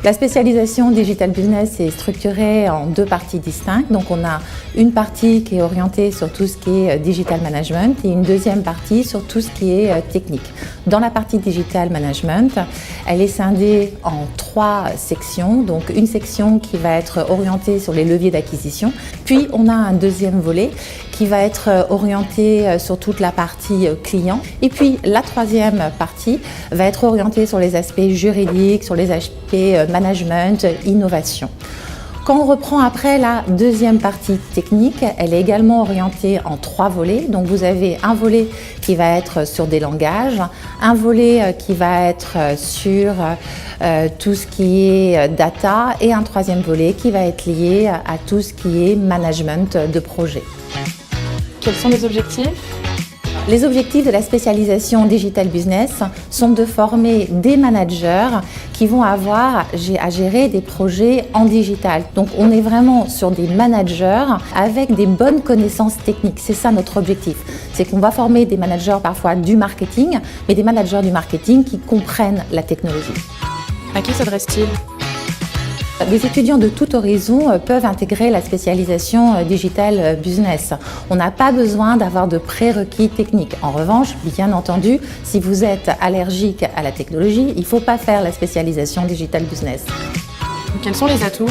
La spécialisation Digital Business est structurée en deux parties distinctes. Donc on a une partie qui est orientée sur tout ce qui est Digital Management et une deuxième partie sur tout ce qui est technique. Dans la partie Digital Management, elle est scindée en trois sections. Donc une section qui va être orientée sur les leviers d'acquisition. Puis on a un deuxième volet qui va être orienté sur toute la partie client. Et puis la troisième partie va être orientée sur les aspects juridiques, sur les aspects management, innovation. Quand on reprend après la deuxième partie technique, elle est également orientée en trois volets. Donc vous avez un volet qui va être sur des langages, un volet qui va être sur tout ce qui est data et un troisième volet qui va être lié à tout ce qui est management de projet. Quels sont les objectifs ? Les objectifs de la spécialisation Digital Business sont de former des managers qui vont avoir à gérer des projets en digital. Donc on est vraiment sur des managers avec des bonnes connaissances techniques. C'est ça notre objectif. C'est qu'on va former des managers parfois du marketing, mais des managers du marketing qui comprennent la technologie. À qui s'adresse-t-il ? Les étudiants de tout horizon peuvent intégrer la spécialisation Digital Business. On n'a pas besoin d'avoir de prérequis techniques. En revanche, bien entendu, si vous êtes allergique à la technologie, il ne faut pas faire la spécialisation Digital Business. Quels sont les atouts ?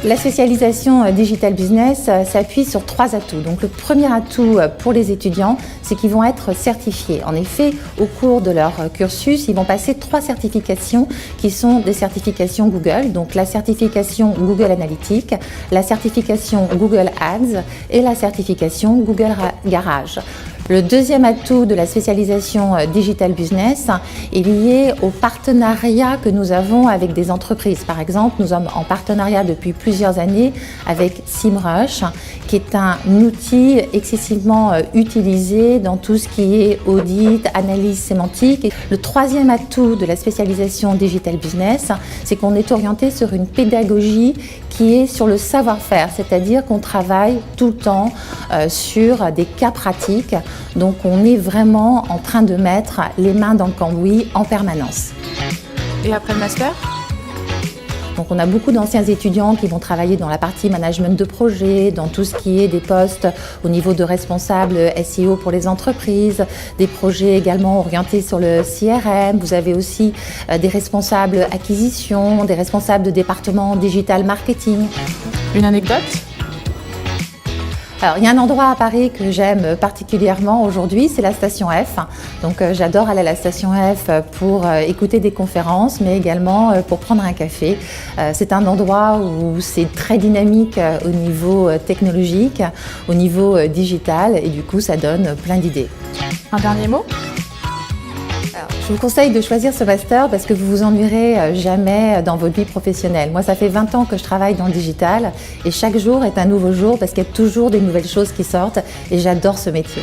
La spécialisation Digital Business s'appuie sur trois atouts. Donc le premier atout pour les étudiants, c'est qu'ils vont être certifiés. En effet, au cours de leur cursus, ils vont passer 3 certifications qui sont des certifications Google. Donc la certification Google Analytics, la certification Google Ads et la certification Google Garage. Le deuxième atout de la spécialisation Digital Business est lié au partenariat que nous avons avec des entreprises. Par exemple, nous sommes en partenariat depuis plusieurs années avec SEMrush, qui est un outil excessivement utilisé dans tout ce qui est audit, analyse sémantique. Le troisième atout de la spécialisation Digital Business, c'est qu'on est orienté sur une pédagogie qui est sur le savoir-faire, c'est-à-dire qu'on travaille tout le temps sur des cas pratiques. Donc on est vraiment en train de mettre les mains dans le cambouis en permanence. Et après le master ? Donc on a beaucoup d'anciens étudiants qui vont travailler dans la partie management de projet, dans tout ce qui est des postes au niveau de responsables SEO pour les entreprises, des projets également orientés sur le CRM. Vous avez aussi des responsables acquisition, des responsables de département digital marketing. Une anecdote ? Alors, il y a un endroit à Paris que j'aime particulièrement aujourd'hui, c'est la station F. Donc, j'adore aller à la station F pour écouter des conférences, mais également pour prendre un café. C'est un endroit où c'est très dynamique au niveau technologique, au niveau digital, et du coup, ça donne plein d'idées. Un dernier mot ? Je vous conseille de choisir ce master parce que vous vous ennuierez jamais dans votre vie professionnelle. Moi, ça fait 20 ans que je travaille dans le digital et chaque jour est un nouveau jour parce qu'il y a toujours des nouvelles choses qui sortent et j'adore ce métier.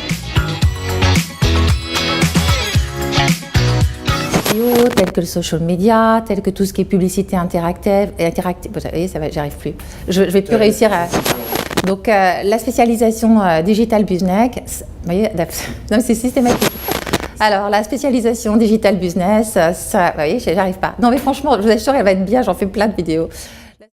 Tels que le social media, tel que tout ce qui est publicité interactive. Vous voyez, ça va, j'y arrive plus. Je vais plus réussir à... Donc, la spécialisation Digital Business, vous voyez, non, c'est systématique. Alors, la spécialisation Digital Business, ça, vous voyez, j'arrive pas. Non, mais franchement, je vous assure, elle va être bien, j'en fais plein de vidéos.